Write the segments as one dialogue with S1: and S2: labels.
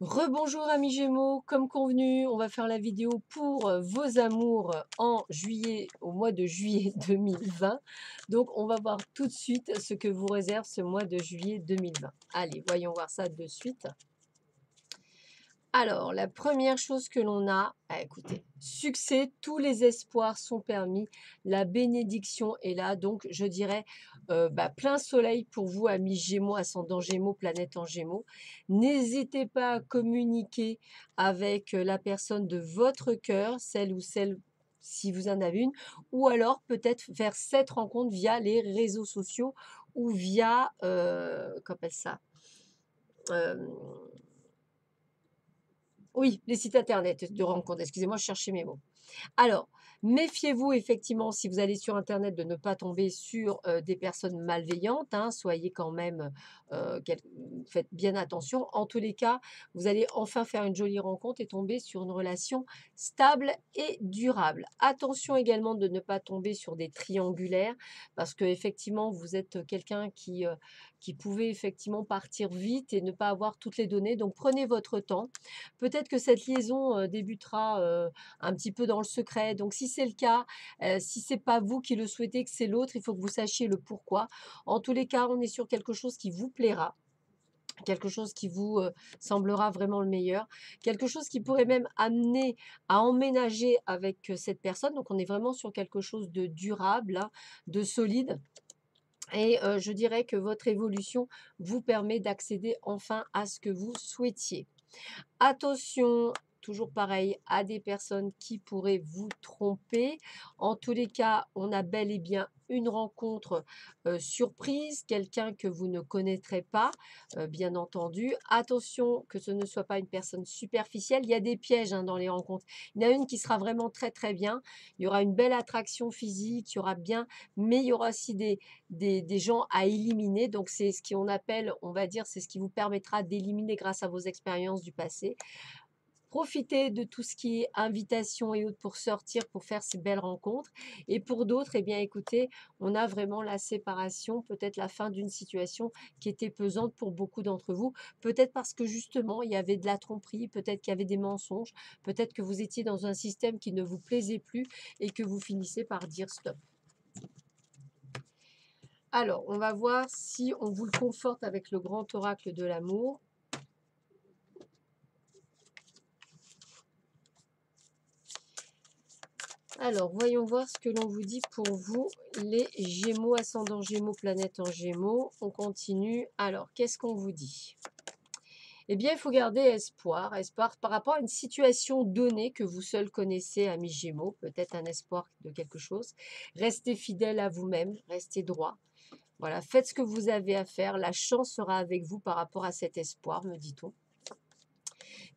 S1: Rebonjour amis Gémeaux, comme convenu, on va faire la vidéo pour vos amours en juillet, au mois de juillet 2020. Donc on va voir tout de suite ce que vous réserve ce mois de juillet 2020. Allez, voyons voir ça de suite. Alors, la première chose que l'on a, écoutez, succès, tous les espoirs sont permis, la bénédiction est là, donc je dirais plein soleil pour vous, amis Gémeaux, ascendant Gémeaux, planète en Gémeaux. N'hésitez pas à communiquer avec la personne de votre cœur, celle ou celle si vous en avez une, ou alors peut-être faire cette rencontre via les réseaux sociaux ou via, comment on appelle ça, euh, oui, les sites internet de rencontres, excusez-moi, je cherchais mes mots. Alors, méfiez-vous effectivement si vous allez sur internet de ne pas tomber sur, des personnes malveillantes, hein. Soyez quand même, quel faites bien attention. En tous les cas, vous allez enfin faire une jolie rencontre et tomber sur une relation stable et durable. Attention également de ne pas tomber sur des triangulaires parce qu'effectivement, vous êtes quelqu'un qui pouvait effectivement partir vite et ne pas avoir toutes les données. Donc prenez votre temps. Peut-être que cette liaison, débutera, un petit peu dans le secret. Donc si c'est le cas, si c'est pas vous qui le souhaitez, que c'est l'autre, il faut que vous sachiez le pourquoi. En tous les cas, on est sur quelque chose qui vous plaira, quelque chose qui vous, semblera vraiment le meilleur, quelque chose qui pourrait même amener à emménager avec, cette personne. Donc on est vraiment sur quelque chose de durable, hein, de solide et je dirais que votre évolution vous permet d'accéder enfin à ce que vous souhaitiez. Attention, toujours pareil, à des personnes qui pourraient vous tromper. En tous les cas, on a bel et bien une rencontre surprise, quelqu'un que vous ne connaîtrez pas, bien entendu. Attention que ce ne soit pas une personne superficielle. Il y a des pièges hein, dans les rencontres. Il y en a une qui sera vraiment très très bien. Il y aura une belle attraction physique, il y aura bien, mais il y aura aussi des gens à éliminer. Donc c'est ce qu'on appelle, on va dire, c'est ce qui vous permettra d'éliminer grâce à vos expériences du passé. Profitez de tout ce qui est invitation et autres pour sortir, pour faire ces belles rencontres. Et pour d'autres, eh bien écoutez, on a vraiment la séparation, peut-être la fin d'une situation qui était pesante pour beaucoup d'entre vous. Peut-être parce que justement, il y avait de la tromperie, peut-être qu'il y avait des mensonges, peut-être que vous étiez dans un système qui ne vous plaisait plus et que vous finissez par dire stop. Alors, on va voir si on vous le conforte avec le grand oracle de l'amour. Alors, voyons voir ce que l'on vous dit pour vous, les Gémeaux, ascendant Gémeaux, planète en Gémeaux. On continue. Alors, qu'est-ce qu'on vous dit? Eh bien, il faut garder espoir. Espoir par rapport à une situation donnée que vous seul connaissez, amis Gémeaux. Peut-être un espoir de quelque chose. Restez fidèle à vous-même. Restez droit. Voilà, faites ce que vous avez à faire. La chance sera avec vous par rapport à cet espoir, me dit-on.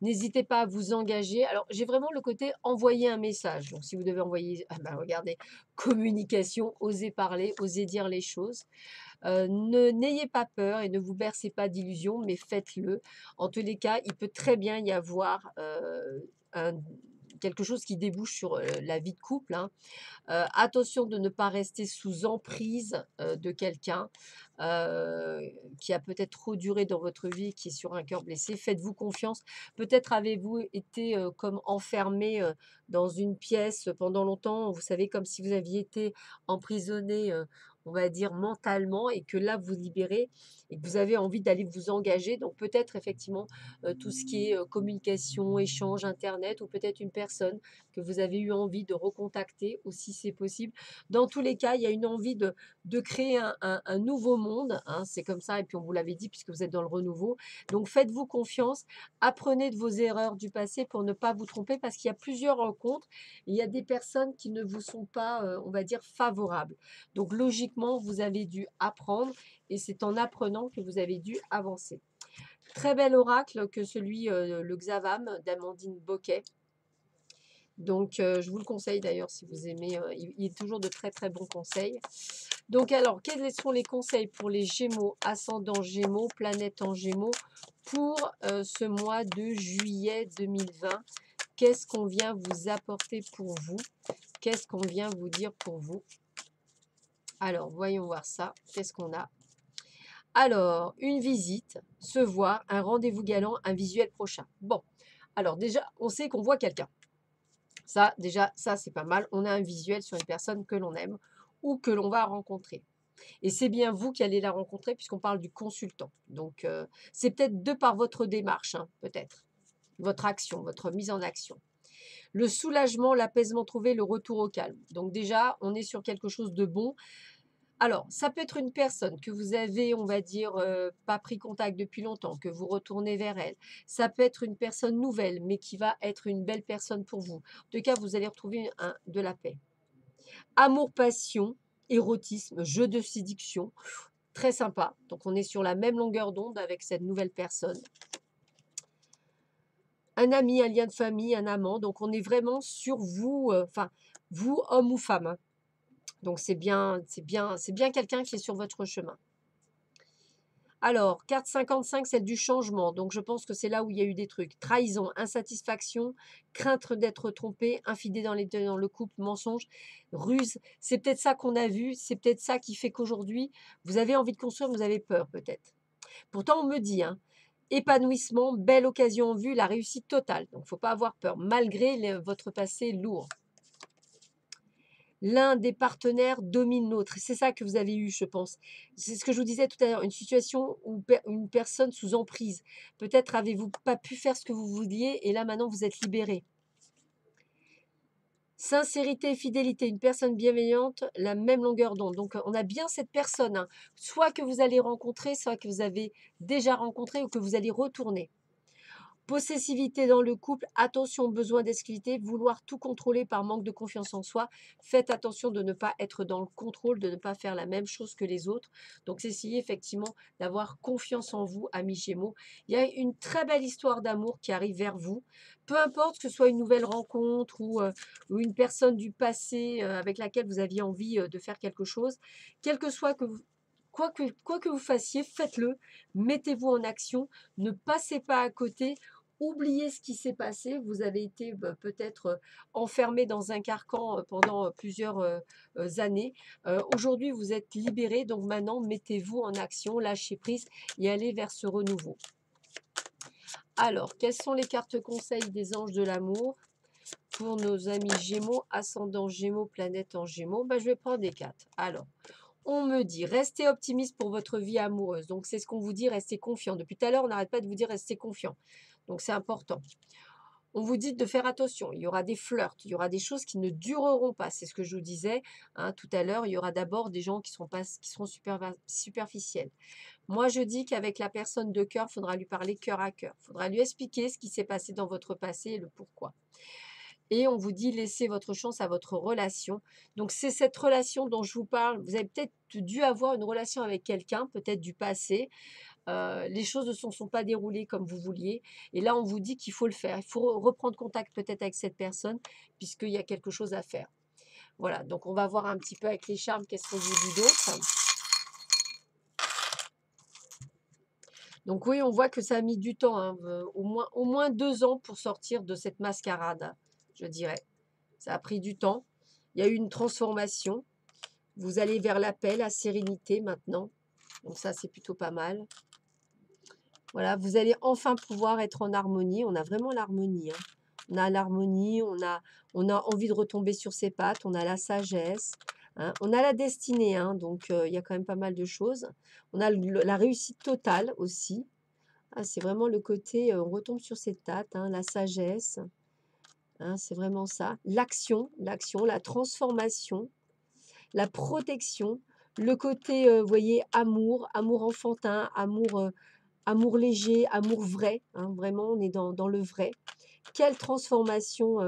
S1: N'hésitez pas à vous engager. Alors, j'ai vraiment le côté envoyer un message. Donc, si vous devez envoyer, ah ben, regardez, communication, osez parler, osez dire les choses. N'ayez pas peur et ne vous bercez pas d'illusions, mais faites-le. En tous les cas, il peut très bien y avoir un- quelque chose qui débouche sur la vie de couple, hein. Attention de ne pas rester sous emprise, de quelqu'un, heu, qui a peut-être trop duré dans votre vie, qui est sur un cœur blessé. Faites-vous confiance. Peut-être avez-vous été, comme enfermé, dans une pièce pendant longtemps, vous savez, comme si vous aviez été emprisonné, on va dire mentalement et que là vous libérez et que vous avez envie d'aller vous engager. Donc peut-être effectivement, tout ce qui est, communication, échange, internet ou peut-être une personne que vous avez eu envie de recontacter aussi, c'est possible. Dans tous les cas, il y a une envie de créer un nouveau monde, hein, c'est comme ça, et puis on vous l'avait dit, puisque vous êtes dans le renouveau. Donc faites-vous confiance, apprenez de vos erreurs du passé pour ne pas vous tromper, parce qu'il y a plusieurs rencontres, il y a des personnes qui ne vous sont pas, on va dire, favorables. Donc logiquement, vous avez dû apprendre, et c'est en apprenant que vous avez dû avancer. Très bel oracle que celui, le Xavam d'Amandine Boquet. Donc, je vous le conseille d'ailleurs si vous aimez, il est toujours de très très bons conseils. Donc alors, quels sont les conseils pour les Gémeaux, ascendant Gémeaux, planète en Gémeaux, pour ce mois de juillet 2020? Qu'est-ce qu'on vient vous apporter pour vous? Qu'est-ce qu'on vient vous dire pour vous? Alors, voyons voir ça. Qu'est-ce qu'on a? Alors, une visite, se voir, un rendez-vous galant, un visuel prochain. Bon, alors déjà, on sait qu'on voit quelqu'un. Ça, déjà, ça, c'est pas mal. On a un visuel sur une personne que l'on aime ou que l'on va rencontrer. Et c'est bien vous qui allez la rencontrer puisqu'on parle du consultant. Donc, c'est peut-être de par votre démarche, hein, peut-être. Votre action, votre mise en action. Le soulagement, l'apaisement trouvé, le retour au calme. Donc déjà, on est sur quelque chose de bon. Alors, ça peut être une personne que vous avez, on va dire, pas pris contact depuis longtemps, que vous retournez vers elle. Ça peut être une personne nouvelle, mais qui va être une belle personne pour vous. En tout cas, vous allez retrouver de la paix. Amour, passion, érotisme, jeu de séduction, très sympa. Donc, on est sur la même longueur d'onde avec cette nouvelle personne. Un ami, un lien de famille, un amant. Donc, on est vraiment sur vous, enfin, vous, homme ou femme, hein. Donc, c'est bien quelqu'un qui est sur votre chemin. Alors, carte 55, celle du changement. Donc, je pense que c'est là où il y a eu des trucs. Trahison, insatisfaction, crainte d'être trompé, infidélité dans le couple, mensonge, ruse. C'est peut-être ça qu'on a vu. C'est peut-être ça qui fait qu'aujourd'hui, vous avez envie de construire, vous avez peur peut-être. Pourtant, on me dit, hein, épanouissement, belle occasion en vue, la réussite totale. Donc, il ne faut pas avoir peur, malgré votre passé lourd. L'un des partenaires domine l'autre. C'est ça que vous avez eu, je pense. C'est ce que je vous disais tout à l'heure, une situation où une personne sous emprise. Peut-être avez-vous pas pu faire ce que vous vouliez et là maintenant vous êtes libéré. Sincérité et fidélité, une personne bienveillante, la même longueur d'onde. Donc on a bien cette personne, hein, soit que vous allez rencontrer, soit que vous avez déjà rencontré ou que vous allez retourner. Possessivité dans le couple, attention au besoin d'exclusivité, vouloir tout contrôler par manque de confiance en soi. Faites attention de ne pas être dans le contrôle, de ne pas faire la même chose que les autres. Donc, essayez effectivement d'avoir confiance en vous, amis Gémeaux. Il y a une très belle histoire d'amour qui arrive vers vous. Peu importe que ce soit une nouvelle rencontre ou une personne du passé avec laquelle vous aviez envie de faire quelque chose, quel que soit que vous, quoi que vous fassiez, faites-le, mettez-vous en action, ne passez pas à côté, oubliez ce qui s'est passé, vous avez été peut-être enfermé dans un carcan pendant plusieurs années. Aujourd'hui, vous êtes libéré, donc maintenant, mettez-vous en action, lâchez prise et allez vers ce renouveau. Alors, quelles sont les cartes conseils des anges de l'amour pour nos amis Gémeaux, ascendant Gémeaux, planète en Gémeaux? Je vais prendre des cartes. Alors, on me dit, restez optimiste pour votre vie amoureuse. Donc, c'est ce qu'on vous dit, restez confiant. Depuis tout à l'heure, on n'arrête pas de vous dire, restez confiant. Donc, c'est important. On vous dit de faire attention. Il y aura des flirts, il y aura des choses qui ne dureront pas. C'est ce que je vous disais tout à l'heure. Il y aura d'abord des gens qui seront superficiels. Moi, je dis qu'avec la personne de cœur, il faudra lui parler cœur à cœur. Il faudra lui expliquer ce qui s'est passé dans votre passé et le pourquoi. Et on vous dit, laissez votre chance à votre relation. Donc, c'est cette relation dont je vous parle. Vous avez peut-être dû avoir une relation avec quelqu'un, peut-être du passé. Les choses ne se sont pas déroulées comme vous vouliez. Et là, on vous dit qu'il faut le faire. Il faut reprendre contact peut-être avec cette personne, puisqu'il y a quelque chose à faire. Voilà, donc on va voir un petit peu avec les charmes, qu'est-ce qu'on vous dit d'autre. Donc oui, on voit que ça a mis du temps, hein, au moins 2 ans pour sortir de cette mascarade, je dirais. Ça a pris du temps. Il y a eu une transformation. Vous allez vers la paix, la sérénité maintenant. Donc ça, c'est plutôt pas mal. Voilà, vous allez enfin pouvoir être en harmonie. On a vraiment l'harmonie, hein. On a l'harmonie, on a envie de retomber sur ses pattes, on a la sagesse, hein. On a la destinée, hein, donc il y a quand même pas mal de choses. On a la réussite totale aussi. Ah, c'est vraiment le côté, on retombe sur ses pattes, hein, la sagesse, hein, c'est vraiment ça. L'action, la transformation, la protection, le côté, vous voyez, amour enfantin, amour léger, amour vrai, hein, vraiment, on est dans le vrai. Quelle transformation,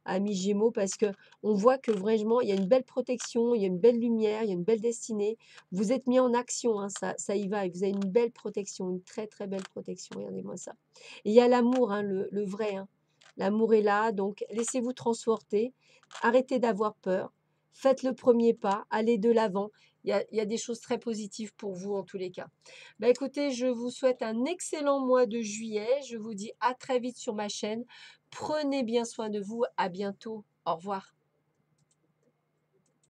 S1: amis Gémeaux, parce que on voit que vraiment, il y a une belle protection, il y a une belle lumière, il y a une belle destinée. Vous êtes mis en action, hein, ça y va, et vous avez une belle protection, une très très belle protection, regardez-moi ça. Et il y a l'amour, hein, le vrai, hein. L'amour est là, donc laissez-vous transporter, arrêtez d'avoir peur, faites le premier pas, allez de l'avant. Il y a des choses très positives pour vous en tous les cas. Écoutez, je vous souhaite un excellent mois de juillet. Je vous dis à très vite sur ma chaîne. Prenez bien soin de vous. À bientôt. Au revoir.